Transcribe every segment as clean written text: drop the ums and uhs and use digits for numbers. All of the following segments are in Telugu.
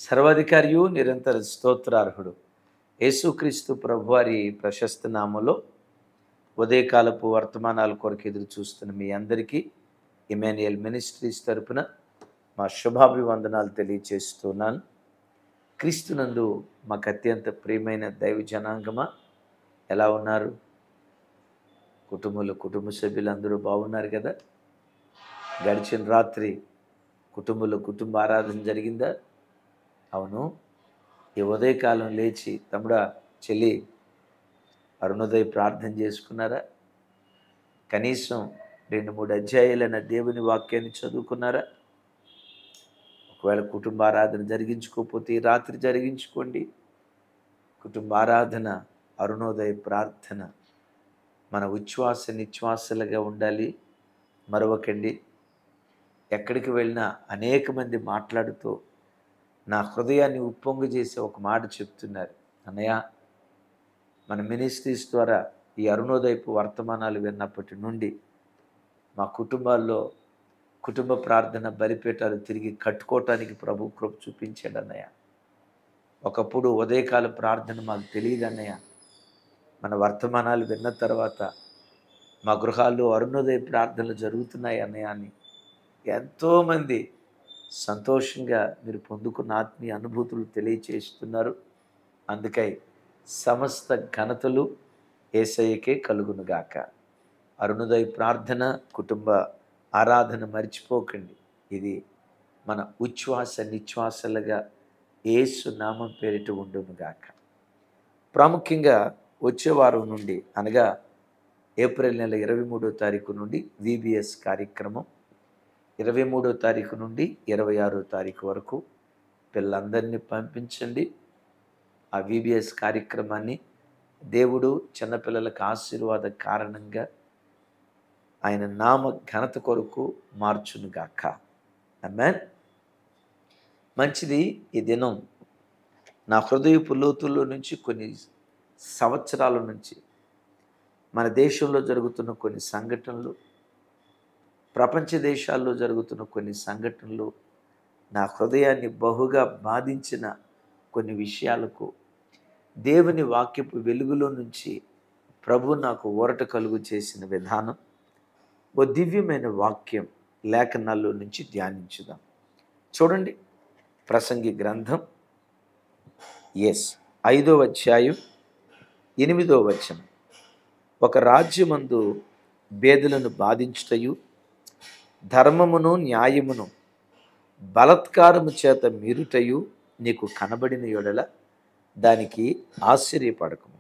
సర్వాధికారియు నిరంతర స్తోత్రార్హుడు యేసుక్రీస్తు ప్రభువారి ప్రశస్త నామములో ఉదయకాలపు వర్తమానాల కొరకు ఎదురు చూస్తున్న మీ అందరికీ ఇమాన్యుయల్ మినిస్ట్రీస్ తరపున మా శుభాభివందనాలు తెలియజేస్తున్నాను. క్రీస్తునందు మాకు అత్యంత ప్రియమైన దైవ జనాంగమా, ఎలా ఉన్నారు? కుటుంబ సభ్యులందరూ బాగున్నారు కదా? గడిచిన రాత్రి కుటుంబ ఆరాధన జరిగిందా? అవును. ఈ ఉదయకాలం లేచి తమ్ముడా, చెల్లి, అరుణోదయ ప్రార్థన చేసుకున్నారా? కనీసం 2-3 అధ్యాయాలైన దేవుని వాక్యాన్ని చదువుకున్నారా? ఒకవేళ కుటుంబ ఆరాధన జరిగించుకోకపోతే ఈ రాత్రి జరిగించుకోండి. కుటుంబ ఆరాధన, అరుణోదయ ప్రార్థన మన ఉచ్ఛ్వాస నిశ్వాసలుగా ఉండాలి. మరొకండి, ఎక్కడికి వెళ్ళినా అనేక మంది మాట్లాడుతూ నా హృదయాన్ని ఉప్పొంగు చేసి ఒక మాట చెప్తున్నారు. అన్నయ్య, మన మినిస్ట్రీస్ ద్వారా ఈ అరుణోదయపు వర్తమానాలు విన్నప్పటి నుండి మా కుటుంబాల్లో కుటుంబ ప్రార్థన బలిపీఠాలు తిరిగి కట్టుకోవటానికి ప్రభు కృప చూపించాడు అన్నయ్య. ఒకప్పుడు ఉదయకాల ప్రార్థన మాకు తెలియదు అన్నయ్య. మన వర్తమానాలు విన్న తర్వాత మా గృహాల్లో అరుణోదయ ప్రార్థనలు జరుగుతున్నాయి అన్నయ్య అని ఎంతోమంది సంతోషంగా మీరు పొందుకున్న ఆత్మీయ అనుభూతులు తెలియచేస్తున్నారు. అందుకై సమస్త ఘనతలు యేసయ్యకే కలుగునుగాక. అరుణోదయ ప్రార్థన, కుటుంబ ఆరాధన మర్చిపోకండి. ఇది మన ఉచ్ఛ్వాస నిశ్వాసలుగా యేసు నామం పేరిట ఉండునుగాక. ప్రాముఖ్యంగా వచ్చే వారం నుండి, అనగా ఏప్రిల్ నెల 23వ తారీఖు నుండి VBS కార్యక్రమం, 23వ తారీఖు నుండి 26వ తారీఖు వరకు పిల్లలందరినీ పంపించండి. ఆ VBS కార్యక్రమాన్ని దేవుడు చిన్నపిల్లలకు ఆశీర్వాద కారణంగా ఆయన నామ ఘనత కొరకు మార్చునుగాక. ఆమేన్. మంచిది. ఈ దినం నా హృదయపు లోతుల్లో నుంచి కొన్ని సంవత్సరాల నుంచి మన దేశంలో జరుగుతున్న కొన్ని సంఘటనలు, ప్రపంచ దేశాల్లో జరుగుతున్న కొన్ని సంఘటనలు, నా హృదయాన్ని బహుగా బాధించిన కొన్ని విషయాలకు దేవుని వాక్యపు వెలుగులో నుంచి ప్రభు నాకు ఊరట కలుగు చేసిన విధానం, ఓ దివ్యమైన వాక్యం లేఖనాల్లో నుంచి ధ్యానించుదాం. చూడండి, ప్రసంగి గ్రంథం 5వ అధ్యాయం 8వ వచనం. ఒక రాజ్యమందు బేదలను బాధించుటయు, ధర్మమును న్యాయమును బలత్కారము చేత మీరుటయు నీకు కనబడిన యెడల దానికి ఆశ్చర్యపడకము.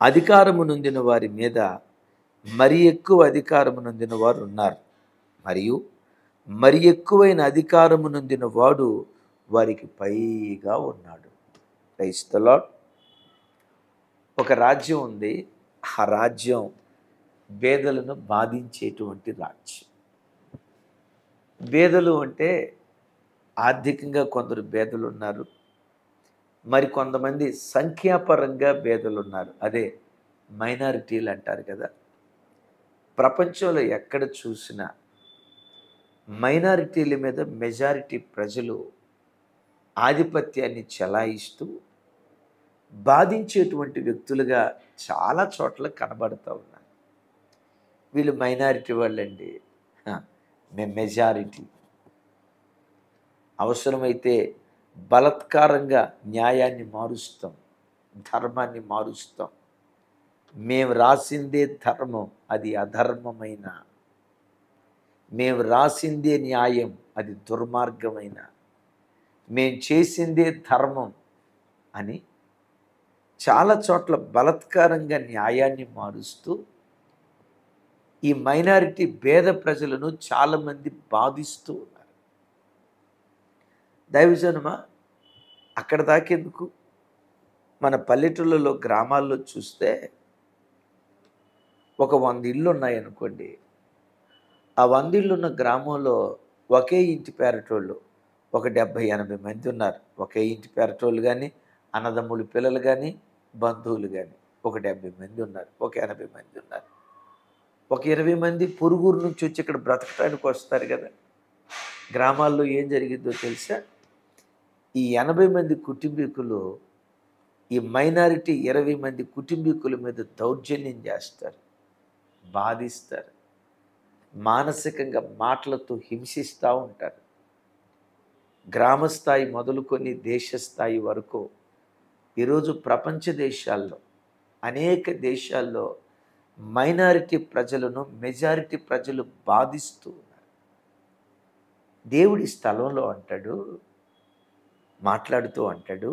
అధికారము నొందిన వారి మీద మరి ఎక్కువ అధికారము నొందిన వారు ఉన్నారు, మరియు మరి ఎక్కువైన అధికారము నొందిన వాడు వారికి పైగా ఉన్నాడు. Praise the Lord. ఒక రాజ్యం ఉంది. ఆ రాజ్యం బేదలను బాధించేటువంటి రాజ్యం. బేదలు అంటే ఆర్థికంగా కొందరు బేదలు ఉన్నారు, మరి కొంతమంది సంఖ్యాపరంగా బేదలు ఉన్నారు. అదే మైనారిటీలు అంటారు కదా. ప్రపంచంలో ఎక్కడ చూసినా మైనారిటీల మీద మెజారిటీ ప్రజలు ఆధిపత్యాన్ని చెలాయిస్తూ బాధించేటువంటి వ్యక్తులుగా చాలా చోట్ల కనబడుతూ ఉన్నారు. వీళ్ళు మైనారిటీ వాళ్ళండి, మేము మెజారిటీ. అవసరమైతే బలత్కారంగా న్యాయాన్ని మారుస్తాం, ధర్మాన్ని మారుస్తాం. మేము రాసిందే ధర్మం, అది అధర్మమైన. మేము రాసిందే న్యాయం, అది దుర్మార్గమైన. మేము చేసిందే ధర్మం అని చాలా చోట్ల బలత్కారంగా న్యాయాన్ని మారుస్తూ ఈ మైనారిటీ పేద ప్రజలను చాలామంది బాధిస్తూ ఉన్నారు. దైవజనమా, అక్కడ దాకెందుకు? మన పల్లెటూళ్ళలో, గ్రామాల్లో చూస్తే ఒక 100 ఇళ్ళు ఉన్నాయనుకోండి. ఆ 100 ఇళ్ళున్న గ్రామంలో ఒకే ఇంటి పేరటోళ్ళు ఒక 70-80 మంది ఉన్నారు. ఒకే ఇంటి పేరటోళ్ళు కానీ, అన్నదమ్ముల పిల్లలు కానీ, బంధువులు కానీ ఒక 70 మంది ఉన్నారు, ఒక 80 మంది ఉన్నారు. ఒక 20 మంది పొరుగురు నుంచి వచ్చి ఇక్కడ బ్రతకటానికి వస్తారు కదా. గ్రామాల్లో ఏం జరిగిద్దో తెలుసా? ఈ 80 మంది కుటుంబీకులు ఈ మైనారిటీ 20 మంది కుటుంబీకుల మీద దౌర్జన్యం చేస్తారు, బాధిస్తారు, మానసికంగా మాటలతో హింసిస్తూ ఉంటారు. గ్రామస్థాయి మొదలుకొని దేశస్థాయి వరకు ఈరోజు ప్రపంచ దేశాల్లో, అనేక దేశాల్లో మైనారిటీ ప్రజలను మెజారిటీ ప్రజలు బాధిస్తూ ఉన్నారు. దేవుడి స్థలంలో అంటాడు, మాట్లాడుతూ అంటాడు,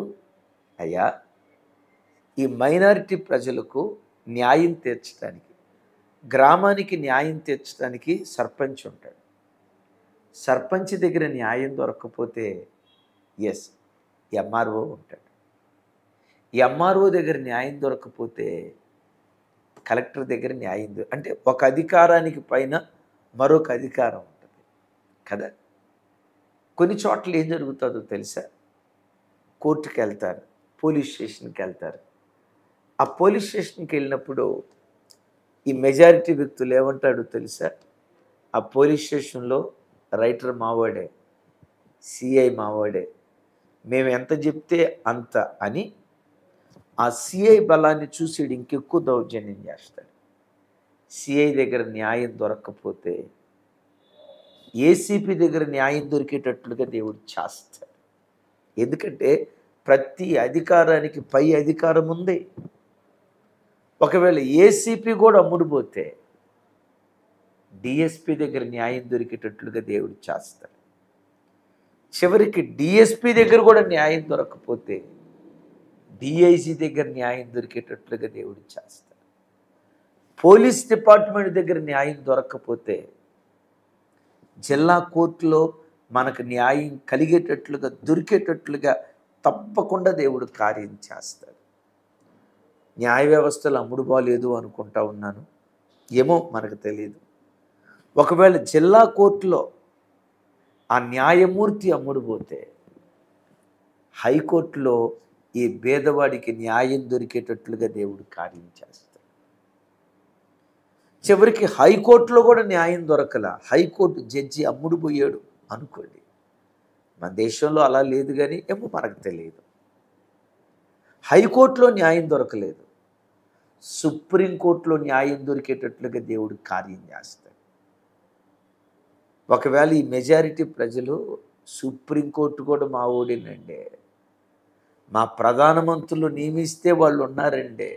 అయ్యా ఈ మైనారిటీ ప్రజలకు న్యాయం తీర్చడానికి, గ్రామానికి న్యాయం తీర్చడానికి సర్పంచ్ ఉంటాడు. సర్పంచ్ దగ్గర న్యాయం దొరకకపోతే ఎస్ ఎంఆర్ఓ ఉంటాడు. ఎంఆర్ఓ దగ్గర న్యాయం దొరకకపోతే కలెక్టర్ దగ్గర న్యాయం అంటే ఒక అధికారానికి పైన మరొక అధికారం ఉంటుంది కదా. కొన్ని చోట్ల ఏం జరుగుతుందో తెలుసా? కోర్టుకి వెళ్తారు, పోలీస్ స్టేషన్కి వెళ్తారు. ఆ పోలీస్ స్టేషన్కి వెళ్ళినప్పుడు ఈ మెజారిటీ వ్యక్తులు ఏమంటాడో తెలుసా? ఆ పోలీస్ స్టేషన్లో రైటర్ మావాడే, సిఐ మావాడే, మేము ఎంత చెప్తే అంత అని ఆ సిఐ బలాన్ని చూసి ఇంకెక్కువ దౌర్జన్యం చేస్తాడు. సిఐ దగ్గర న్యాయం దొరకకపోతే ఏసీపీ దగ్గర న్యాయం దొరికేటట్లుగా దేవుడు చేస్తాడు. ఎందుకంటే ప్రతి అధికారానికి పై అధికారం ఉంది. ఒకవేళ ఏసీపీ కూడా అమ్ముడుపోతే డిఎస్పీ దగ్గర న్యాయం దొరికేటట్లుగా దేవుడు చేస్తాడు. చివరికి డిఎస్పీ దగ్గర కూడా న్యాయం దొరకకపోతే డిఐజీ దగ్గర న్యాయం దొరికేటట్లుగా దేవుడు చేస్తాడు. పోలీస్ డిపార్ట్మెంట్ దగ్గర న్యాయం దొరకకపోతే జిల్లా కోర్టులో మనకు న్యాయం కలిగేటట్లుగా దొరికేటట్లుగా తప్పకుండా దేవుడు కార్యం చేస్తాడు. న్యాయ వ్యవస్థలు అమ్ముడుపోలేదు అనుకుంటా ఉన్నాను, ఏమో మనకు తెలియదు. ఒకవేళ జిల్లా కోర్టులో ఆ న్యాయమూర్తి అమ్ముడుపోతే హైకోర్టులో ఈ పేదవాడికి న్యాయం దొరికేటట్లుగా దేవుడు కార్యం చేస్తాడు. చివరికి హైకోర్టులో కూడా న్యాయం దొరకల, హైకోర్టు జడ్జి అమ్ముడుపోయాడు అనుకోండి. మన దేశంలో అలా లేదు, కానీ ఏమో మనకు తెలియదు. హైకోర్టులో న్యాయం దొరకలేదు, సుప్రీంకోర్టులో న్యాయం దొరికేటట్లుగా దేవుడు కార్యం చేస్తాడు. ఒకవేళ ఈ మెజారిటీ ప్రజలు సుప్రీంకోర్టు కూడా మా ఓడినండి, మా ప్రధానమంత్రులు నియమిస్తే వాళ్ళు ఉన్నారండి,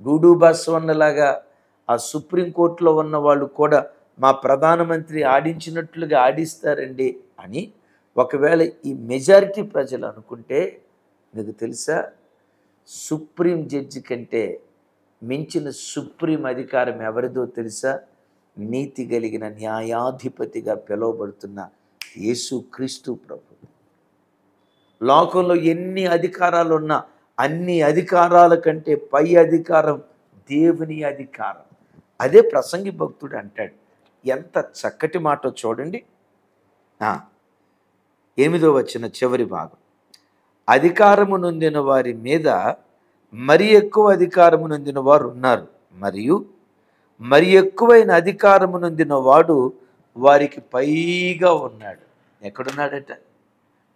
గూడు బసవన్నలాగా ఆ సుప్రీంకోర్టులో ఉన్న వాళ్ళు కూడా మా ప్రధానమంత్రి ఆడించినట్లుగా ఆడిస్తారండి అని ఒకవేళ ఈ మెజారిటీ ప్రజలు అనుకుంటే, మీకు తెలుసా, సుప్రీం జడ్జి కంటే మించిన సుప్రీం అధికారం ఎవరిదో తెలుసా? నీతి కలిగిన న్యాయాధిపతిగా పిలువబడుతున్న యేసుక్రీస్తు ప్రభు. లోకంలో ఎన్ని అధికారాలు ఉన్నా అన్ని అధికారాల కంటే పై అధికారం దేవుని అధికారం. అదే ప్రసంగి భక్తుడు అంటాడు. ఎంత చక్కటి మాట చూడండి. 8వ వచనం చివరి భాగం, అధికారము నొందిన వారి మీద మరి ఎక్కువ అధికారము నొందిన వారు ఉన్నారు, మరియు మరి ఎక్కువైన అధికారము నొందిన వాడు వారికి పైగా ఉన్నాడు. ఎక్కడున్నాడట?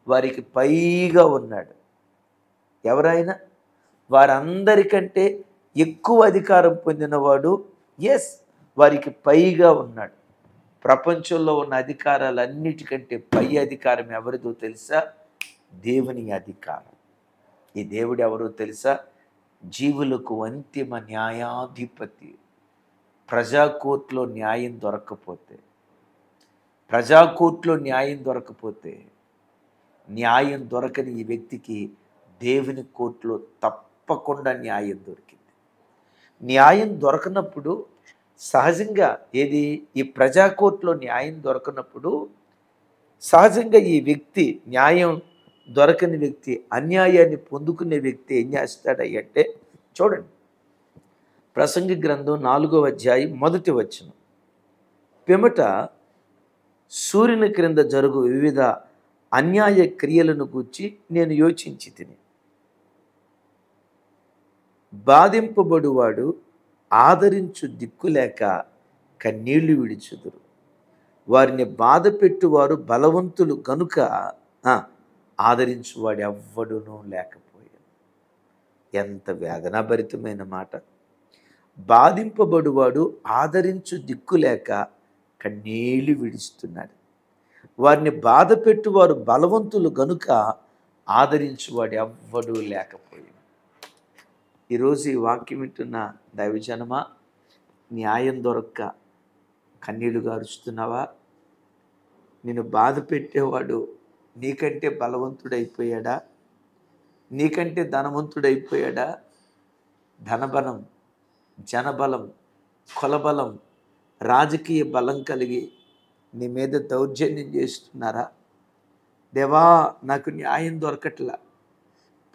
వారికి పైగా ఉన్నాడు. ఎవరైనా వారందరికంటే ఎక్కువ అధికారం పొందినవాడు, ఎస్, వారికి పైగా ఉన్నాడు. ప్రపంచంలో ఉన్న అధికారాలన్నిటికంటే పై అధికారం ఎవరిదో తెలుసా? దేవుని అధికారం. ఈ దేవుడు ఎవరో తెలుసా? జీవులకు అంతిమ న్యాయాధిపతి. ప్రజాకోర్టులో న్యాయం దొరకకపోతే, న్యాయం దొరకని ఈ వ్యక్తికి దేవుని కోర్టులో తప్పకుండా న్యాయం దొరికింది. న్యాయం దొరకనప్పుడు సహజంగా ఈ ప్రజాకోర్టులో న్యాయం దొరకనప్పుడు సహజంగా ఈ వ్యక్తి, న్యాయం దొరకని వ్యక్తి, అన్యాయాన్ని పొందుకునే వ్యక్తి ఏం చేస్తాడంటే, చూడండి, ప్రసంగి గ్రంథం 4వ అధ్యాయం 1వ వచనం, పిమ్మట సూర్యుని క్రింద జరుగు వివిధ అన్యాయ క్రియలను గూర్చి నేను యోచించి తిని, బాధింపబడువాడు ఆదరించు దిక్కులేక కన్నీళ్లు విడిచుదురు, వారిని బాధ పెట్టువారు బలవంతులు గనుక ఆదరించువాడు ఎవ్వడునూ లేకపోయాను. ఎంత వేదనాభరితమైన మాట. బాధింపబడువాడు ఆదరించు దిక్కు లేక కన్నీళ్లు విడుస్తున్నాడు. వారిని బాధ పెట్టువారు బలవంతులు గనుక ఆదరించువాడు ఎవ్వడూ లేకపోయాను. ఈరోజు ఈ వాక్యం వింటున్న దైవజనమా, న్యాయం దొరక్క కన్నీళ్లు గారుస్తున్నావా? నిన్ను బాధ పెట్టేవాడు నీకంటే బలవంతుడైపోయాడా? నీకంటే ధనవంతుడైపోయాడా? ధనబలం, జనబలం, కులబలం, రాజకీయ బలం కలిగి నీ మీద దౌర్జన్యం చేస్తున్నారా? దేవా, నాకు న్యాయం దొరకట్లా.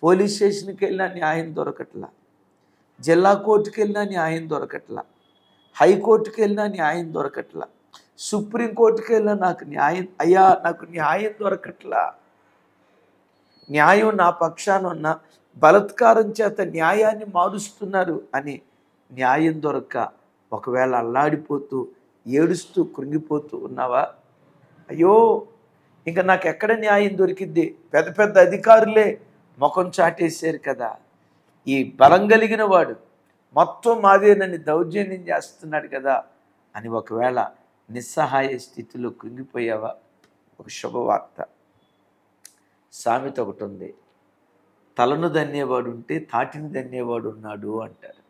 పోలీస్ స్టేషన్కి వెళ్ళినా న్యాయం దొరకట్లా, జిల్లా కోర్టుకి వెళ్ళినా న్యాయం దొరకట్లా, హైకోర్టుకి వెళ్ళినా న్యాయం దొరకట్లా, సుప్రీంకోర్టుకి వెళ్ళినా నాకు న్యాయం, అయ్యా నాకు న్యాయం దొరకట్లా. న్యాయం నా పక్షాన ఉన్న, బలత్కారం చేత న్యాయాన్ని మారుస్తున్నారు అని న్యాయం దొరక్క ఒకవేళ అల్లాడిపోతూ ఏడుస్తూ కృంగిపోతూ ఉన్నావా? అయ్యో, ఇంకా నాకు ఎక్కడ న్యాయం దొరికిద్ది? పెద్ద పెద్ద అధికారులే ముఖం చాటేశారు కదా, ఈ బలం కలిగిన వాడు మొత్తం మాదేనని దౌర్జన్యం చేస్తున్నాడు కదా అని ఒకవేళ నిస్సహాయ స్థితిలో కృంగిపోయావా? ఒక శుభవార్త. సామెత ఒకటి ఉంది, తలను దన్నేవాడు ఉంటే తాటిని దన్నేవాడు ఉన్నాడు అంటారు.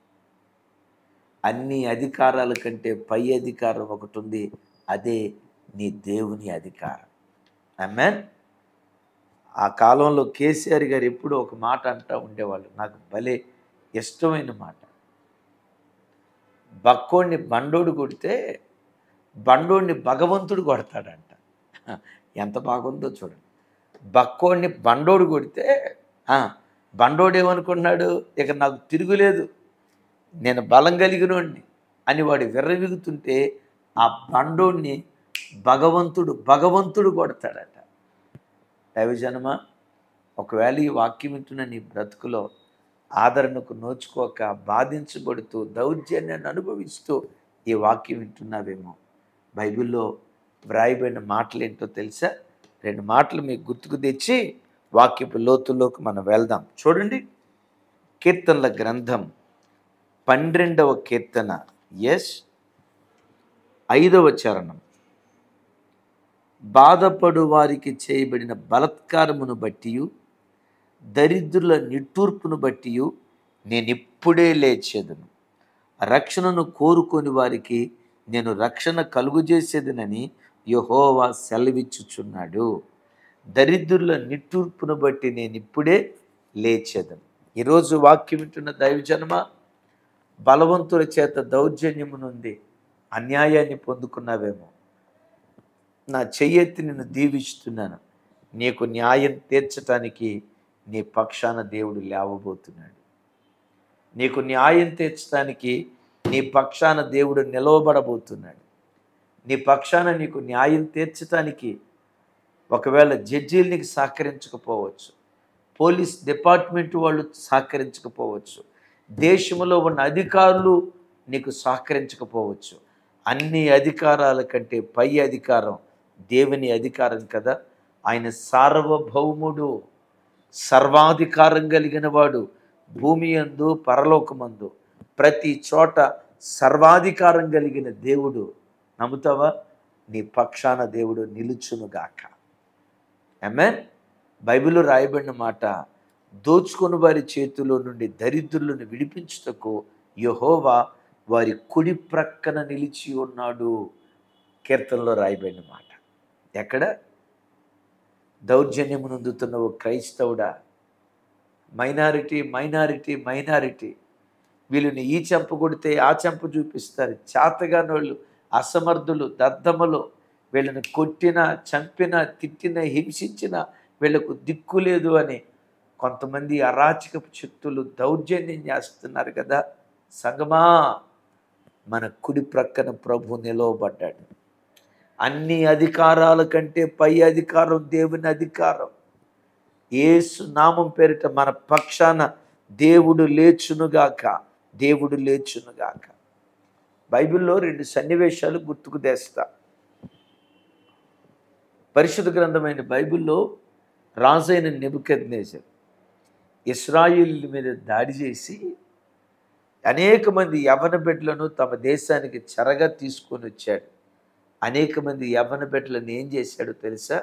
అన్ని అధికారాల కంటే పై అధికారం ఒకటి ఉంది, అదే నీ దేవుని అధికారం. ఆమేన్. ఆ కాలంలో కేసీఆర్ గారు ఎప్పుడూ ఒక మాట అంటూ ఉండేవాళ్ళు, నాకు భలే ఇష్టమైన మాట. బక్కోడిని బండోడు కొడితే బండోడిని భగవంతుడు కొడతాడంట. ఎంత బాగుందో చూడండి. బక్కోడిని బండోడు కొడితే బండోడు ఏమనుకున్నాడు, ఇక నాకు తిరుగులేదు, నేను బలం కలిగినోడిని అని వాడు విర్రవిగుతుంటే ఆ బండోడిని భగవంతుడు కొడతాడట. దైవజనమా, ఒకవేళ ఈ వాక్యం వింటున్న నీ బ్రతుకులో ఆదరణకు నోచుకోక బాధించబడుతూ దౌర్జన్యాన్ని అనుభవిస్తూ ఈ వాక్యం వింటున్నావేమో, బైబిల్లో వ్రాయబడిన మాటలు ఏంటో తెలుసా? 2 మాటలు మీకు గుర్తుకు తెచ్చి వాక్యపు లోతుల్లోకి మనం వెళ్దాం. చూడండి, కీర్తనల గ్రంథం 12వ కీర్తన 5వ చరణం. బాధపడు వారికి చేయబడిన బలత్కారమును బట్టి, దరిద్రుల నిట్టూర్పును బట్టి నేనిప్పుడే లేచేదను. రక్షణను కోరుకొని వారికి నేను రక్షణ కలుగుజేసేదనని యెహోవా సెలవిచ్చుచున్నాడు. దరిద్రుల నిట్టూర్పును బట్టి నేనిప్పుడే లేచేదను. ఈరోజు వాక్యం వింటున్న దైవజనమా, బలవంతుల చేత దౌర్జన్యము నుండి అన్యాయాన్ని పొందుకున్నావేమో, నా చెయ్యెత్తి నిన్ను దీవిస్తున్నాను. నీకు న్యాయం తీర్చటానికి నీ పక్షాన దేవుడు లేవబోతున్నాడు. నీకు న్యాయం తీర్చడానికి నీ పక్షాన దేవుడు నిలవబడబోతున్నాడు. నీ పక్షాన నీకు న్యాయం తీర్చటానికి ఒకవేళ జడ్జీలు నీకు సహకరించకపోవచ్చు, పోలీస్ డిపార్ట్మెంట్ వాళ్ళు సహకరించకపోవచ్చు, దేశంలో ఉన్న అధికారులు నీకు సహకరించకపోవచ్చు. అన్ని అధికారాల కంటే పై అధికారం దేవుని అధికారం కదా. ఆయన సార్వభౌముడు, సర్వాధికారం కలిగిన వాడు. భూమి యందు పరలోకమందు ప్రతి చోట సర్వాధికారం కలిగిన దేవుడు. నమ్ముతావా? నీ పక్షాన దేవుడు నిలుచునుగాక. ఆమేన్. బైబిల్లో రాయబడిన మాట, దోచుకుని వారి చేతిలో నుండి దరిద్రులను విడిపించుటకు యెహోవా వారి కుడి ప్రక్కన నిలిచి ఉన్నాడు. కీర్తనలో రాయబడిన మాట. ఎక్కడ? దౌర్జన్యము నొందుతున్న ఓ క్రైస్తవుడా, మైనారిటీ వీళ్ళని ఈ చెంప కొడితే ఆ చెంప చూపిస్తారు. చేతగానోళ్ళు, అసమర్థులు, దద్దమ్మలు, వీళ్ళని కొట్టినా, చంపినా, తిట్టినా, హింసించినా వీళ్ళకు దిక్కు లేదు అని కొంతమంది అరాచకపు శక్తులు దౌర్జన్యం చేస్తున్నారు కదా. సంగమా, మన కుడి ప్రక్కన ప్రభు నిలవబడ్డాడు. అన్ని అధికారాల కంటే పై అధికారం దేవుని అధికారం. యేసు నామం పేరిట మన పక్షాన దేవుడు లేచునుగాక. బైబిల్లో 2 సన్నివేశాలు గుర్తుకు తెస్తా. పరిశుద్ధ గ్రంథమైన బైబిల్లో రాజైన నెబుకద్నెజరు ఇశ్రాయేలు మీద దాడి చేసి అనేక మంది యవ్వన బిడ్డలను తమ దేశానికి చెరగా తీసుకొని వచ్చాడు. అనేక మంది యవ్వన బిడ్డలను ఏం చేశాడో తెలుసా?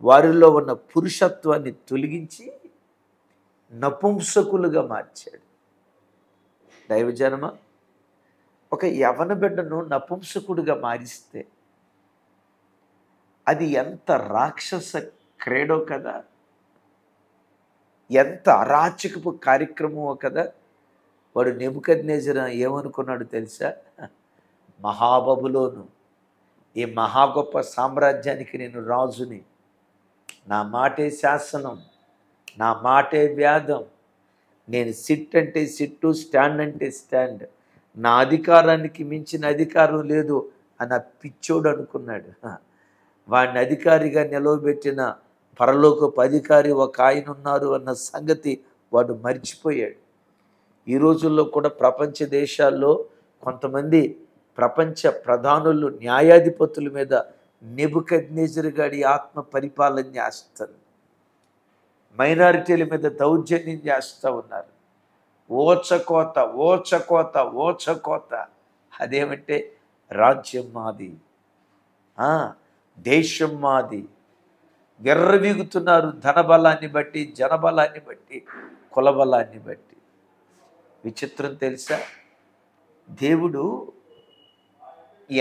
వారిలో ఉన్న పురుషత్వాన్ని తొలగించి నపుంసకులుగా మార్చాడు. దైవజనమ, ఒక యవ్వన బిడ్డను నపుంసకుడిగా మారిస్తే అది ఎంత రాక్షస క్రీడో కదా, ఎంత అరాచకపు కార్యక్రమమో కదా. వాడు నెబుకద్నెజరు ఏమనుకున్నాడు తెలుసా? మహాబబులోను, ఈ మహా గొప్ప సామ్రాజ్యానికి నేను రాజుని, నా మాటే శాసనం, నా మాటే వేదం, నేను సిట్ అంటే సిట్టు, స్టాండ్ అంటే స్టాండ్, నా అధికారానికి మించిన అధికారం లేదు అని ఆ పిచ్చోడు అనుకున్నాడు. వాడిని అధికారిగా నిలవబెట్టిన పరలోకపు అధికారి ఒక ఆయన ఉన్నారు అన్న సంగతి వాడు మర్చిపోయాడు. ఈ రోజుల్లో కూడా ప్రపంచ దేశాల్లో కొంతమంది ప్రపంచ ప్రధానులు, న్యాయాధిపతుల మీద నెబుకద్నెజరు గాడి ఆత్మ పరిపాలన చేస్తారు. మైనారిటీల మీద దౌర్జన్యం చేస్తూ ఉన్నారు. ఓచకోత ఓచకోత ఓచకోత. అదేమంటే రాజ్యం మాది, దేశం మాది. విర్రవీగుతున్నారు ధనబలాన్ని బట్టి, జనబలాన్ని బట్టి, కులబలాన్ని బట్టి. విచిత్రం తెలుసా? దేవుడు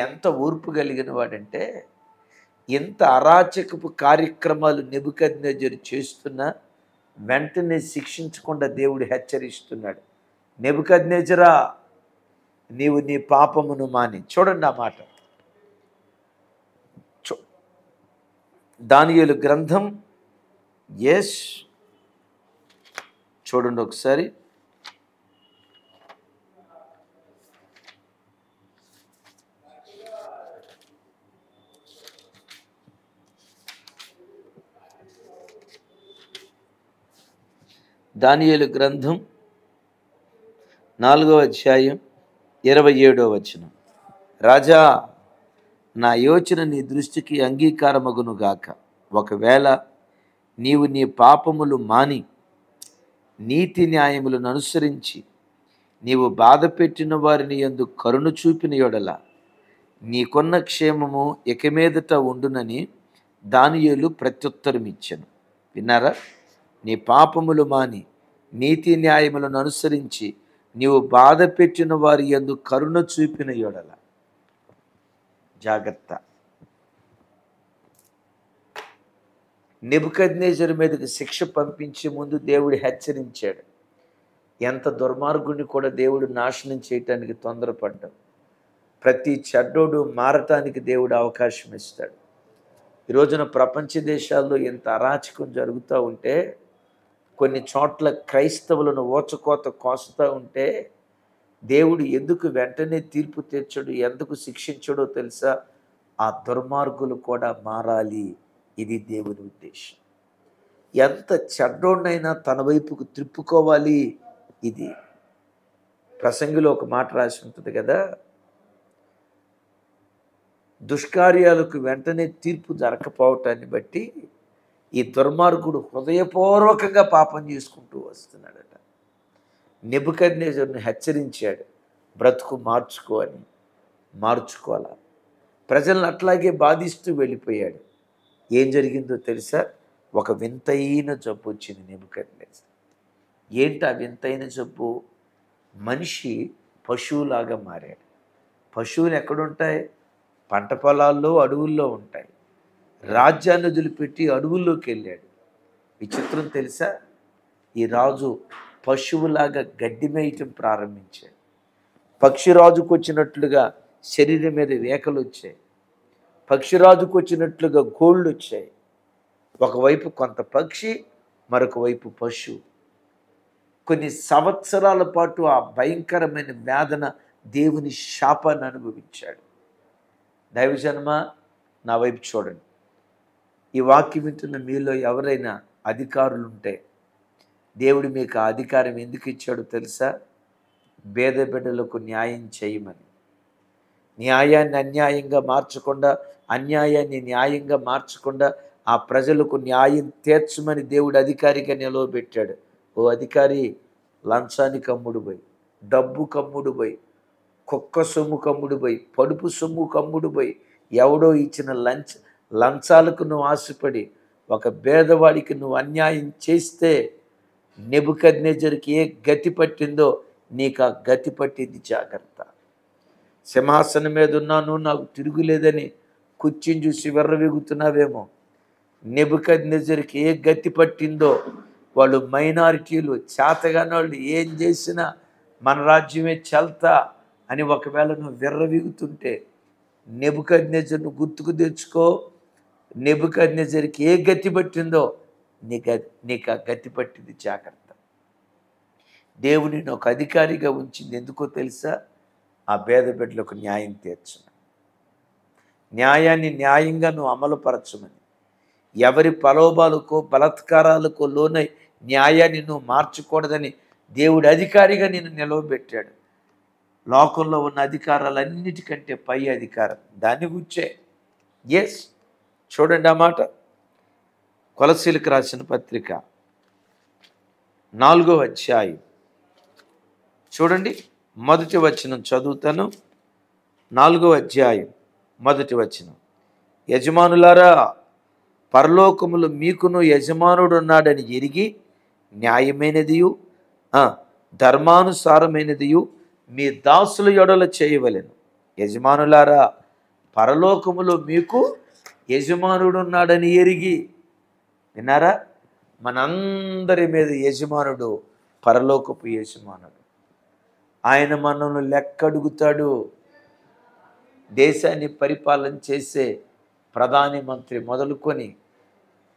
ఎంత ఓర్పు కలిగిన వాడంటే, ఎంత అరాచకపు కార్యక్రమాలు నెబుకద్నెజరు చేస్తున్నా వెంటనే శిక్షించకుండా దేవుడు హెచ్చరిస్తున్నాడు. నెబుకద్నెజరా, నీవు నీ పాపమును మాని. చూడండి ఆ మాట. దానియేలు గ్రంథం, చూడండి ఒకసారి. దానియేలు గ్రంథం 4వ అధ్యాయం 27వ వచనం. రాజా, నా యోచన నీ దృష్టికి అంగీకారమగునుగాక. ఒకవేళ నీవు నీ పాపములు మాని నీతి న్యాయములను అనుసరించి నీవు బాధ పెట్టిన వారిని యందు కరుణ చూపిన యెడల నీకున్న క్షేమము ఇక మీదట ఉండునని దానియేలు ప్రత్యుత్తరం ఇచ్చెను. విన్నారా? నీ పాపములు మాని నీతి న్యాయములను అనుసరించి నీవు బాధ పెట్టిన వారి యందు కరుణ చూపిన యెడల. జాగ్రత్త. నెబుకద్నెజరు మీదకి శిక్ష పంపించే ముందు దేవుడు హెచ్చరించాడు. ఎంత దుర్మార్గుడిని కూడా దేవుడు నాశనం చేయటానికి తొందరపడ్డాడు. ప్రతి చెడ్డోడు మారటానికి దేవుడు అవకాశం ఇస్తాడు. ఈ రోజున ప్రపంచ దేశాల్లో ఇంత అరాచకం జరుగుతూ ఉంటే, కొన్ని చోట్ల క్రైస్తవులను ఓచకోత కోస్తూ ఉంటే దేవుడు ఎందుకు వెంటనే తీర్పు తీర్చడు, ఎందుకు శిక్షించడో తెలుసా? ఆ దుర్మార్గులు కూడా మారాలి. ఇది దేవుని ఉద్దేశం. ఎంత చెడ్డోడినైనా తన వైపుకు త్రిప్పుకోవాలి. ఇది ప్రసంగిలో ఒక మాట రాసి ఉంటుంది కదా, దుష్కార్యాలకు వెంటనే తీర్పు జరగకపోవటాన్ని బట్టి ఈ దుర్మార్గుడు హృదయపూర్వకంగా పాపం చేసుకుంటూ వస్తున్నాడట. నెబుకద్నెజరును హెచ్చరించాడు, బ్రతుకు మార్చుకో అని. మార్చుకోవాలా? ప్రజలను అట్లాగే బాధిస్తూ వెళ్ళిపోయాడు. ఏం జరిగిందో తెలుసా? ఒక వింతైన జబ్బు వచ్చింది నెబుకద్నెజరు. ఏంటి ఆ వింతైన జబ్బు? మనిషి పశువులాగా మారాడు. పశువులు ఎక్కడుంటాయి? పంట పొలాల్లో, అడవుల్లో ఉంటాయి. రాజ్యాన్ని వదిలిపెట్టి అడవుల్లోకి వెళ్ళాడు. విచిత్రం తెలుసా? ఈ రాజు పశువులాగా గడ్డి మేయటం ప్రారంభించాడు. పక్షిరాజుకు వచ్చినట్లుగా శరీరం మీద వేకలు వచ్చాయి. పక్షిరాజుకు వచ్చినట్లుగా గోళ్ళు వచ్చాయి. ఒకవైపు కొంత పక్షి, మరొక వైపు పశువు. కొన్ని సంవత్సరాల పాటు ఆ భయంకరమైన వేదన, దేవుని శాపాన్ని అనుభవించాడు. దైవజన్మ, నా వైపు చూడండి. ఈ వాక్యం వింటున్న మీలో ఎవరైనా అధికారులు ఉంటే దేవుడు మీకు ఆ అధికారం ఎందుకు ఇచ్చాడో తెలుసా? పేద బిడ్డలకు న్యాయం చేయమని. న్యాయాన్ని అన్యాయంగా మార్చకుండా, అన్యాయాన్ని న్యాయంగా మార్చకుండా ఆ ప్రజలకు న్యాయం తీర్చమని దేవుడు అధికారిగా నిలవబెట్టాడు. ఓ అధికారి, లంచానికి అమ్ముడుపోయి, డబ్బు కమ్ముడుపోయి, కుక్క సొమ్ము కమ్ముడుపోయి, పడుపు సొమ్ము కమ్ముడుపోయి, ఎవడో ఇచ్చిన లంచాలకు నువ్వు ఆశపడి ఒక పేదవాడికి నువ్వు అన్యాయం చేస్తే నెబుకద్నెజరుకి ఏ గతి పట్టిందో నీకు ఆ గతి పట్టింది. జాగ్రత్త. సింహాసనం మీద ఉన్నాను, నాకు తిరుగులేదని కుర్చీని చూసి వెర్రవీగుతున్నావేమో. నెబుకద్నెజరుకి ఏ గతి పట్టిందో, వాళ్ళు మైనారిటీలు, చేతగాని వాళ్ళు, ఏం చేసినా మన రాజ్యమే చెల్తా అని ఒకవేళ నువ్వు విర్రవీగుతుంటే నెబుకద్నెజరును గుర్తుకు తెచ్చుకో. నెబుకద్నెజరుకి ఏ గతి పట్టిందో నీకు ఆ గతి పట్టింది. జాగ్రత్త. దేవుడిని ఒక అధికారిగా ఉంచింది ఎందుకో తెలుసా? ఆ పేద బిడ్డలకు న్యాయం తీర్చమని, న్యాయాన్ని న్యాయంగా నువ్వు అమలుపరచమని. ఎవరి ప్రలోభాలకో బలాత్కారాలకో లోనై న్యాయాన్ని నువ్వు మార్చకూడదని దేవుడి అధికారిగా నిన్ను నిలవబెట్టాడు. లోకంలో ఉన్న అధికారాలన్నిటికంటే పై అధికారం దాన్ని గుర్చే. ఎస్, చూడండి ఆ మాట. కొలసీలకు రాసిన పత్రిక 4వ అధ్యాయం చూడండి, మొదటి వచనం చదువుతాను. 4వ అధ్యాయం మొదటి వచనం. యజమానులారా, పరలోకములు మీకును యజమానుడు ఉన్నాడని ఎరిగి న్యాయమైనదియు ధర్మానుసారమైనదియు మీ దాసుల యొడల చేయవలెను. యజమానులారా, పరలోకములో మీకు యజమానుడు ఉన్నాడని ఎరిగి. విన్నారా? మనందరి మీద యజమానుడు పరలోకపు యజమానుడు. ఆయన మనల్ని లెక్కడుగుతాడు. దేశాన్ని పరిపాలన చేసే ప్రధాని మంత్రి మొదలుకొని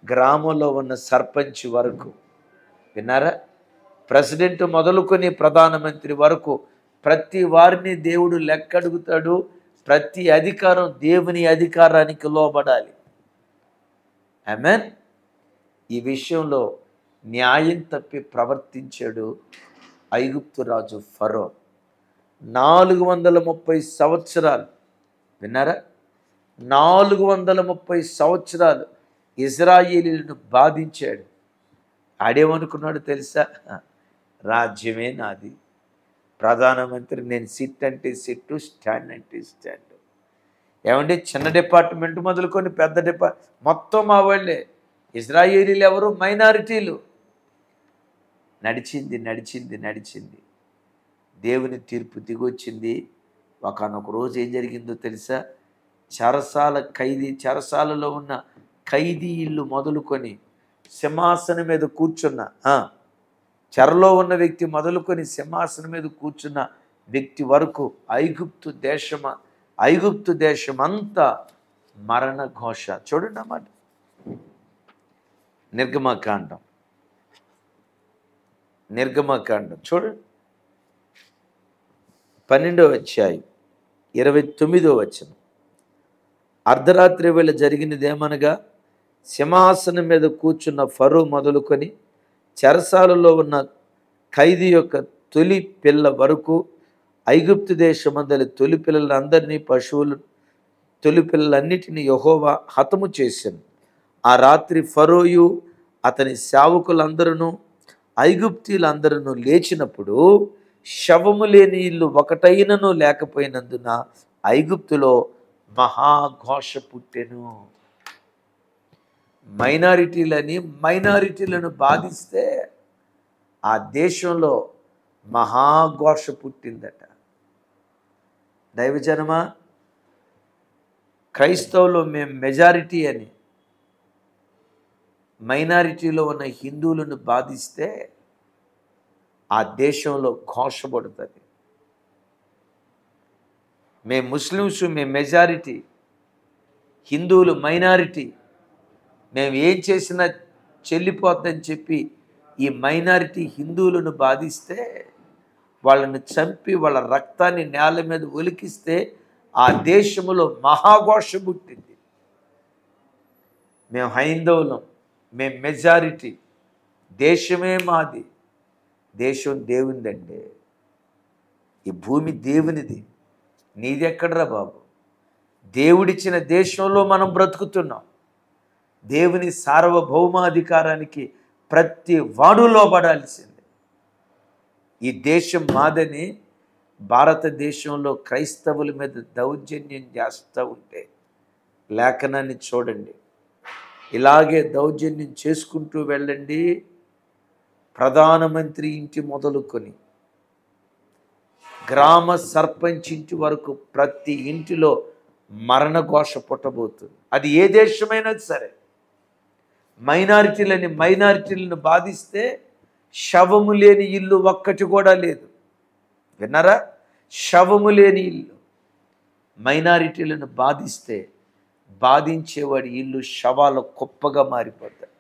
గ్రామంలో ఉన్న సర్పంచ్ వరకు, విన్నారా? ప్రెసిడెంట్ మొదలుకొని ప్రధానమంత్రి వరకు ప్రతి వారిని దేవుడు లెక్కడుగుతాడు. ప్రతి అధికారం దేవుని అధికారానికి లోబడాలి. ఆమేన్. ఈ విషయంలో న్యాయం తప్పి ప్రవర్తించాడు ఐగుప్తు రాజు ఫరో. 430 సంవత్సరాలు, విన్నారా? 430 సంవత్సరాలు ఇజ్రాయేలీలను బాధించాడు. ఆడేమనుకున్నాడు తెలుసా? రాజ్యమే నాది, ప్రధానమంత్రి నేను, సిట్ అంటే సిట్టు, స్టాండ్ అంటే స్టాండ్. ఏమంటే చిన్న డిపార్ట్మెంట్ మొదలుకొని పెద్ద మొత్తం మా వాళ్ళే. ఇజ్రాయేలీలు ఎవరు? మైనారిటీలు. నడిచింది నడిచింది నడిచింది. దేవుని తీర్పు దిగొచ్చింది. ఒకనొక రోజు ఏం జరిగిందో తెలుసా? చెరసాలలో ఉన్న ఖైదీ ఇల్లు మొదలుకొని సింహాసనం మీద కూర్చున్న చెరలో ఉన్న వ్యక్తి మొదలుకొని సింహాసనం మీద కూర్చున్న వ్యక్తి వరకు ఐగుప్తు దేశమంతా మరణ ఘోష. చూడండి అన్నమాట. నిర్గమకాండం చూడండి, 12వ అధ్యాయం 29వ వచనం. అర్ధరాత్రి వేళ జరిగినదేమనగా, సింహాసనం మీద కూర్చున్న ఫరో మొదలుకొని చెరసాలలో ఉన్న ఖైదీ యొక్క తొలి పిల్ల వరకు ఐగుప్తు దేశమందలి తొలి పిల్లలందరినీ, పశువులు తొలి పిల్లలన్నిటినీ యెహోవా హతము చేశాను. ఆ రాత్రి ఫరోయు అతని సేవకులందరూ ఐగుప్తీయులందరూ లేచినప్పుడు శవము లేని ఇల్లు ఒకటైనను లేకపోయినందున ఐగుప్తులో మహాఘోష పుట్టెను. మైనారిటీలను బాధిస్తే ఆ దేశంలో మహాఘోష పుట్టిందట. దైవజనమా, క్రైస్తవులు మేము మెజారిటీ అని మైనారిటీలో ఉన్న హిందువులను బాధిస్తే ఆ దేశంలో ఘోష పడుతుంది. మేము ముస్లిమ్స్, మేము మెజారిటీ, హిందువులు మైనారిటీ, మేము ఏం చేసినా చెల్లిపోద్దని చెప్పి ఈ మైనారిటీ హిందువులను బాధిస్తే, వాళ్ళని చంపి వాళ్ళ రక్తాన్ని నేల మీద ఒలికిస్తే ఆ దేశంలో మహాఘోష పుట్టింది. మేము హైందవులం, మేము మెజారిటీ, దేశమే మాది. దేశం దేవునిదండి. ఈ భూమి దేవునిది, నీది ఎక్కడరా బాబు? దేవుడిచ్చిన దేశంలో మనం బ్రతుకుతున్నాం. దేవుని సార్వభౌమాధికారానికి ప్రతి వాడు లోబడాల్సిందే. ఈ దేశం మాదని భారతదేశంలో క్రైస్తవుల మీద దౌర్జన్యం చేస్తూ ఉంటే లేఖనాన్ని చూడండి. ఇలాగే దౌర్జన్యం చేసుకుంటూ వెళ్ళండి. ప్రధానమంత్రి ఇంటి మొదలుకొని గ్రామ సర్పంచ్ ఇంటి వరకు ప్రతి ఇంటిలో మరణఘోష పుట్టబోతుంది. అది ఏ దేశమైనా సరే. మైనారిటీలను బాధిస్తే శవము లేని ఇల్లు ఒక్కటి కూడా లేదు. విన్నారా? శవము లేని ఇల్లు. మైనారిటీలను బాధిస్తే బాధించేవాడి ఇల్లు శవాల కుప్పగా మారిపోతుంది.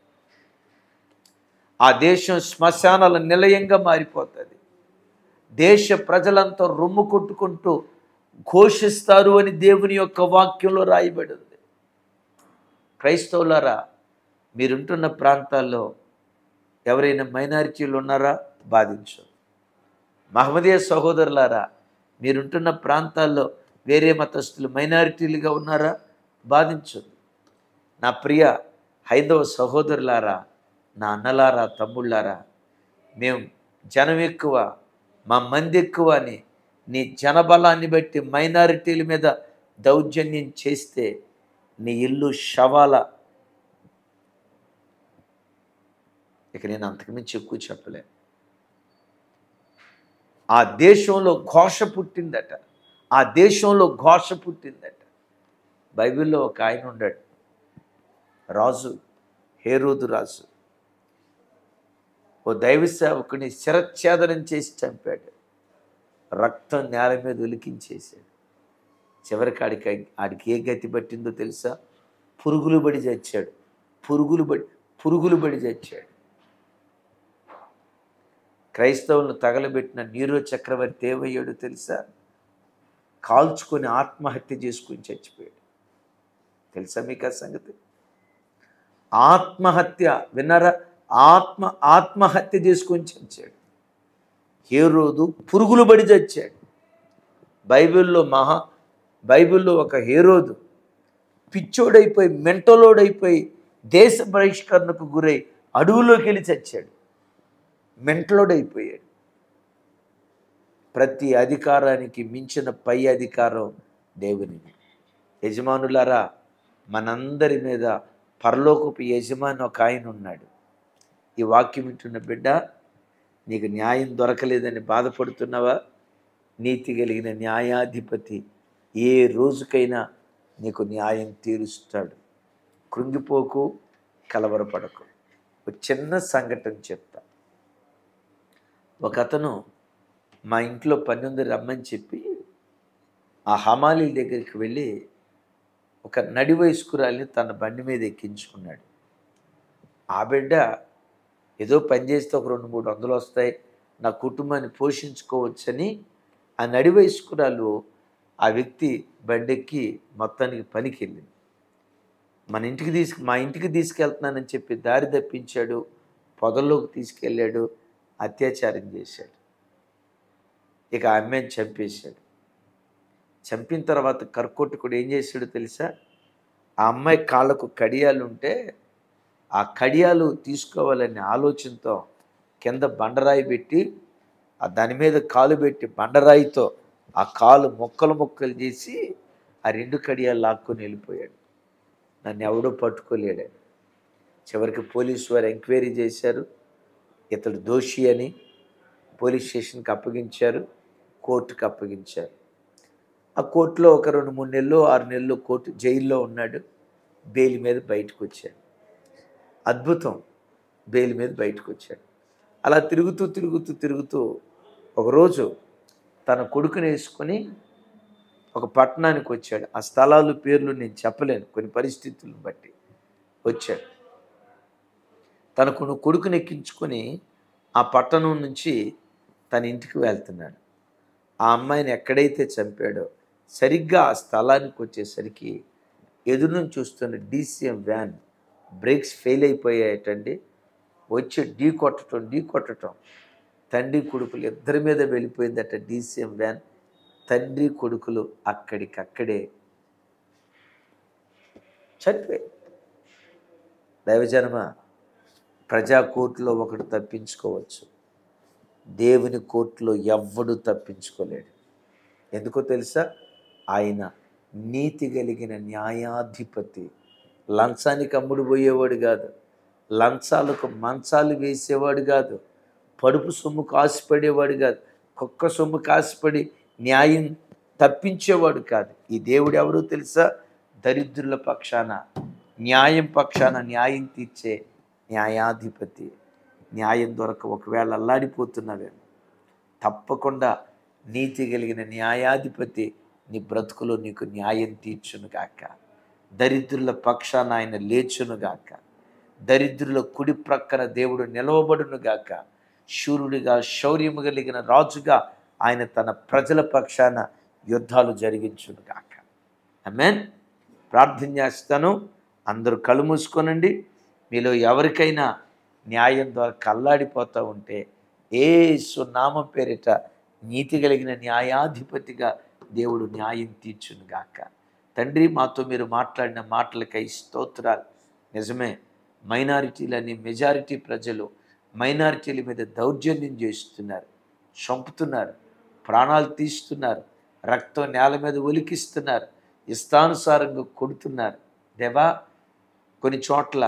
ఆ దేశం శ్మశానాల నిలయంగా మారిపోతుంది. దేశ ప్రజలంతా రొమ్ము కొట్టుకుంటూ ఘోషిస్తారు అని దేవుని యొక్క వాక్యంలో రాయబడి ఉంది. క్రైస్తవులారా, మీరుంటున్న ప్రాంతాల్లో ఎవరైనా మైనారిటీలు ఉన్నారా? బాధించు. మహమ్మదీయ సహోదరులారా, మీరుంటున్న ప్రాంతాల్లో వేరే మతస్థులు మైనారిటీలుగా ఉన్నారా? బాధించు. నా ప్రియ హైందవ సహోదరులారా, నా అన్నలారా, తమ్ముళ్ళారా, మేము జనం ఎక్కువ, మా మంది ఎక్కువ అని నీ జనబలాన్ని బట్టి మైనారిటీల మీద దౌర్జన్యం చేస్తే నీ ఇల్లు శవాల. ఇక నేను అంతకుమించి ఎక్కువ చెప్పలేను. ఆ దేశంలో ఘోష పుట్టిందట. ఆ దేశంలో ఘోష పుట్టిందట. బైబిల్లో ఒక ఆయన ఉన్నాడు, రాజు, హేరోదు రాజు. ఓ దైవ సేవకుని శిరచ్ఛేదనం చేసి చంపాడు. రక్తం నేల మీద ఒలికించేశాడు. చివరికి ఆడికి ఏ గతి పట్టిందో తెలుసా? పురుగులు పడి చచ్చాడు. పురుగులు పడి చచ్చాడు. క్రైస్తవులను తగలబెట్టిన నీరో చక్రవర్తి ఏమయ్యాడు తెలుసా? కాల్చుకొని ఆత్మహత్య చేసుకుని చచ్చిపోయాడు. తెలుసా మీకు ఆ సంగతి? ఆత్మహత్య. విన్నారా? ఆత్మహత్య చేసుకొని చచ్చాడు. హేరోదు పురుగులు పడి చచ్చాడు. బైబిల్లో ఒక హేరోదు పిచ్చోడైపోయి, మెంటలోడైపోయి, దేశ బహిష్కరణకు గురై అడవులోకి వెళ్ళి చచ్చాడు. మెంటలోడైపోయాడు. ప్రతి అధికారానికి మించిన పై అధికారం దేవునిది. యజమానులారా, మనందరి మీద పరలోకపు యజమాని ఒక ఆయన ఉన్నాడు. ఈ వాక్యం వింటున్న బిడ్డ, నీకు న్యాయం దొరకలేదని బాధపడుతున్నావా? నీతి కలిగిన న్యాయాధిపతి ఏ రోజుకైనా నీకు న్యాయం తీరుస్తాడు. కృంగిపోకు, కలవరపడకు. ఒక చిన్న సంఘటన చెప్తా. ఒక అతను మా ఇంట్లో పని ఉంది రమ్మని చెప్పి ఆ హమాలీ దగ్గరికి వెళ్ళి ఒక నడి వయస్కురాల్ని తన బండి మీద ఎక్కించుకున్నాడు. ఆ బిడ్డ ఏదో పని చేస్తే ఒక 200-300 వస్తాయి, నా కుటుంబాన్ని పోషించుకోవచ్చని ఆ నడి వయస్కురాలు ఆ వ్యక్తి బండెక్కి మొత్తానికి పనికి వెళ్ళింది. మా ఇంటికి తీసుకెళ్తున్నానని చెప్పి దారి తప్పించాడు, పొదల్లోకి తీసుకెళ్ళాడు, అత్యాచారం చేశాడు. ఇక ఆ అమ్మాయిని చంపేశాడు. చంపిన తర్వాత కర్కోటకుడు ఏం చేశాడో తెలుసా? ఆ అమ్మాయి కాళ్ళకు కడియాలు ఉంటే ఆ కడియాలు తీసుకోవాలనే ఆలోచనతో కింద బండరాయి పెట్టి దాని మీద కాలు పెట్టి బండరాయితో ఆ కాలు ముక్కలు చేసి ఆ 2 కడియాలు లాక్కొని వెళ్ళిపోయాడు. నన్ను ఎవడో పట్టుకోలేడు. చివరికి పోలీసు వారు ఎంక్వైరీ చేశారు. ఇతడు దోషి అని పోలీస్ స్టేషన్కి అప్పగించారు, కోర్టుకు అప్పగించారు. ఆ కోర్టులో ఒక 2-3 నెలలు 6 నెలలు కోర్టు జైల్లో ఉన్నాడు. బెయిల్ మీద బయటకు వచ్చాడు. అద్భుతం, బెయిల్ మీద బయటకు వచ్చాడు. అలా తిరుగుతూ ఒకరోజు తన కొడుకుని వేసుకొని ఒక పట్టణానికి వచ్చాడు. ఆ స్థలాలు పేర్లు నేను చెప్పలేను, కొన్ని పరిస్థితులను బట్టి వచ్చాడు. తన కొడుకుని ఎక్కించుకొని ఆ పట్టణం నుంచి తన ఇంటికి వెళ్తున్నాడు. ఆ అమ్మాయిని ఎక్కడైతే చంపాడో సరిగ్గా ఆ స్థలానికి వచ్చేసరికి ఎదురు నుంచి చూస్తున్న DCM వ్యాన్ బ్రేక్స్ ఫెయిల్ అయిపోయాయటండి. వచ్చి ఢీ కొట్టడం తండ్రి కొడుకులు ఇద్దరి మీద వెళ్ళిపోయిందట DCM వ్యాన్. తండ్రి కొడుకులు అక్కడికక్కడే చనిపోయారు. దైవజనమ, ప్రజా కోర్టులో ఒకడు తప్పించుకోవచ్చు, దేవుని కోర్టులో ఎవ్వడు తప్పించుకోలేడు. ఎందుకో తెలుసా? ఆయన నీతి కలిగిన న్యాయాధిపతి. లంచానికి అమ్ముడు పోయేవాడు కాదు, లంచాలకు మంచాలు వేసేవాడు కాదు, పడుపు సొమ్ము కాసిపడేవాడు కాదు, కుక్క సొమ్ము కాసిపడి న్యాయం తప్పించేవాడు కాదు. ఈ దేవుడు ఎవరో తెలుసా? దరిద్రుల పక్షాన, న్యాయం పక్షాన న్యాయం తీర్చే న్యాయాధిపతి. న్యాయం దొరక ఒకవేళ అల్లాడిపోతున్నావేమో, తప్పకుండా నీతి కలిగిన న్యాయాధిపతి నీ బ్రతుకులో నీకు న్యాయం తీర్చునుగాక. దరిద్రుల పక్షాన ఆయన లేచునుగాక. దరిద్రుల కుడి ప్రక్కన దేవుడు నిలవబడునుగాక. శూరుడిగా, శౌర్యము కలిగిన రాజుగా ఆయన తన ప్రజల పక్షాన యుద్ధాలు జరిగించునుగాక. ఆమేన్. ప్రార్థన చేస్తాను. అందరూ కళ్ళు మూసుకోనండి. మీలో ఎవరికైనా న్యాయం ద్వారా కల్లాడిపోతూ ఉంటే యేసు నామం పేరిట నీతి కలిగిన న్యాయాధిపతిగా దేవుడు న్యాయం తీర్చునుగాక. తండ్రి, మాతో మీరు మాట్లాడిన మాటలకై స్తోత్రాలు. నిజమే, మైనారిటీలని మెజారిటీ ప్రజలు మైనారిటీల మీద దౌర్జన్యం చేస్తున్నారు, చంపుతున్నారు, ప్రాణాలు తీస్తున్నారు, రక్తం నేల మీద ఒలికిస్తున్నారు, ఇష్టానుసారంగా కొడుతున్నారు. దేవా, కొన్ని చోట్ల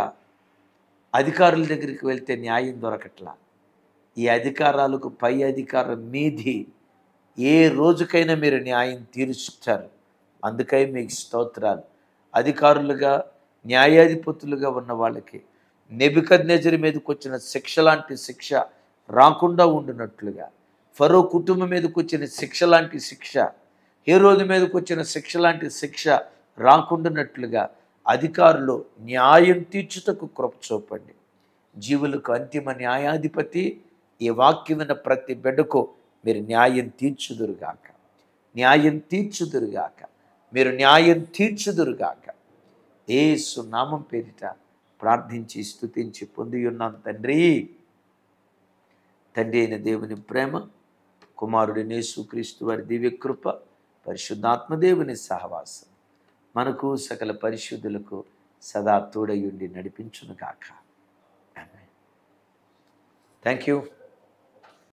అధికారుల దగ్గరికి వెళ్తే న్యాయం దొరకట్లా. ఈ అధికారాలకు పై అధికారం మీది ఏ రోజుకైనా మీరు న్యాయం తీరుస్తారు. అందుకై మీకు స్తోత్రాలు. అధికారులుగా, న్యాయాధిపతులుగా ఉన్న వాళ్ళకి నెబుకద్నెజరు మీదకి వచ్చిన శిక్ష లాంటి శిక్ష రాకుండా ఉండినట్లుగా, ఫరో కుటుంబం మీదకి వచ్చిన శిక్ష లాంటి శిక్ష, హేరోదు మీదకి వచ్చిన శిక్ష లాంటి శిక్ష రాకుండానట్లుగా అధికారులు న్యాయం తీర్చుటకు కృప చూపండి. జీవులకు అంతిమ న్యాయాధిపతి ఈ వాక్యం విన్న ప్రతి బిడ్డకు మీరు న్యాయం తీర్చుదురుగాక, న్యాయం తీర్చుదురుగాక, మీరు న్యాయం తీర్చుదురుగాక. యేసు నామం పేరిట ప్రార్థించి స్తుతించి పొంది ఉన్నాం తండ్రి. తండ్రి అయిన దేవుని ప్రేమ, కుమారుడైన యేసుక్రీస్తు వారి దివ్యకృప, పరిశుద్ధాత్మ దేవుని సహవాసం మనకు సకల పరిశుద్ధులకు సదా తోడయుండి నడిపించునుగాక. ఆమేన్. Thank you.